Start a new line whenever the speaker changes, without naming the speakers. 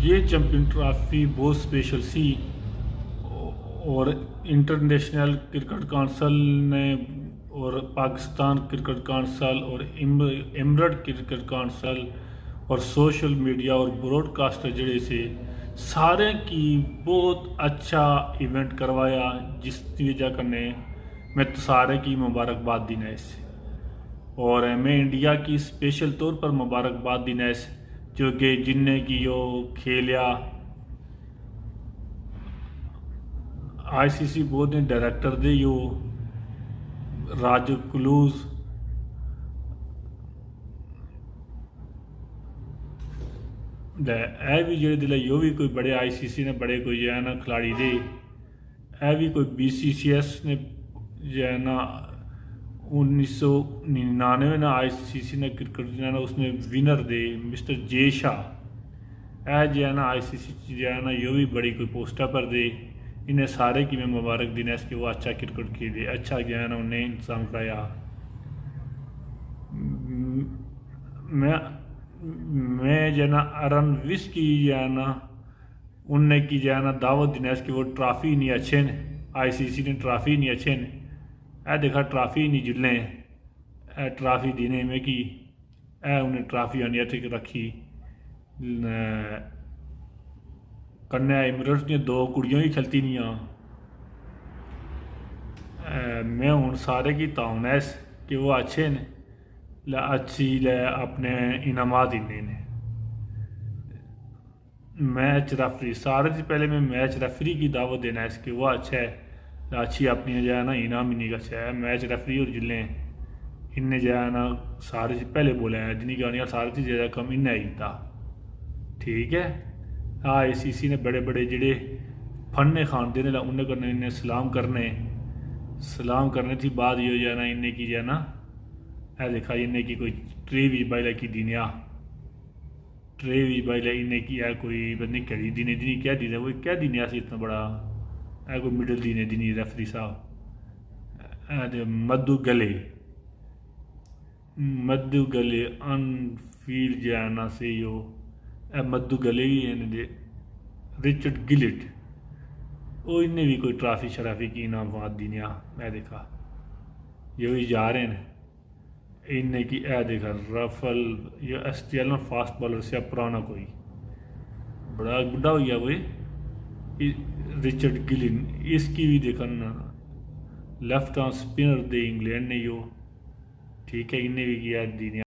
ये champion trophy बहुत special सी और इंटरनेशनल क्रिकेट काउंसिल ने और पाकिस्तान क्रिकेट काउंसिल और एमरड क्रिकेट काउंसिल और सोशल मीडिया और ब्रॉडकास्टर जड़े से सारे की बहुत अच्छा इवेंट करवाया, जिसकी वजह करने मैं तो सारे की मुबारकबाद देना इसे। और मैं इंडिया की स्पेशल तौर पर मुबारकबाद देना इस जो कि जिनने की यो खेलिया आईसीसी बोर्ड ने डायरेक्टर दे यो राजू क्लूज ए भी जेड़े दिले यो भी कोई बड़े आईसीसी ने बड़े कोई जो है ना खिलाड़ी दे, ए भी कोई बीसीसीएस ने जो है ना 1999 ना आईसीसी ने क्रिकेट जो है ना उसमें विनर दे मिस्टर जे शाह, ए जो है ना आईसीसी जो है ना यो भी बड़ी कोई पोस्टर पर दे। इन्हें सारे की मैं मुबारक देना इसके वो अच्छा क्रिकेट खेले, अच्छा जो है ना उन्हें इंतजाम कराया। मैं जो है ना अरन विस की जो है ना उनने की जो है ना दावत देना इसकी वो ट्रॉफी नहीं अच्छे ने, आईसीसी ने ट्रॉफी नहीं अच्छे ने, ए देखा ट्रॉफी नहीं जिले ए ट्रॉफी देने में कि ए उन्हें ट्रॉफी आनी ठीक रखी कन्या एमिरेट्स दी दो कुड़ियां ही खलती नहीं मैं हूँ सारे की ताउन है कि वो अच्छे ने अच्छी अपने इनामात दिने ने। मैच रेफरी सारे से पहले मैं मैच रेफरी की दावत देना है इसके वो अच्छा है, अच्छी अपनी जो है ना इनाम ही नहीं अच्छा है। मैच रेफरी और जिले इनने जो है ना सारे से पहले बोला है जिन्हें गानिया सारे से ज़्यादा कम इन्हें ही था, ठीक है। आईसीसी ने बड़े बड़े जेड़े फन्ने खान देने ला उन्हें करने इन्हें सलाम करने थी बाद ये जाना इन्हें की जाना है देखा इन्हें की कोई ट्रे भी बाइला की दीनिया ट्रे भी बाइला इन्हें की है कोई बंदी कड़ी दीने दीनी क्या दीने वो क्या दीनिया से इतना बड़ा है कोई मिडल दीने दीनी रेफरी साहब मद्दू गले अनफील्ड जाना से यो मद्दू गले भी है रिचर्ड गिलिट वो इन्हें भी कोई ट्रॉफी शराफी की इनाम दिनिया मैं देखा ये भी जा रहे हैं इन्हें की ए देखा रफल ये एसटीएल ना फास्ट बॉलर से पुराना कोई बड़ा बुढ़ा हो गया कोई रिचर्ड गिलिन इसकी भी देखा ना लेफ्ट आर्म स्पिनर दे इंग्लैंड ने यो, ठीक है। इन्हें भी किया दिनिया।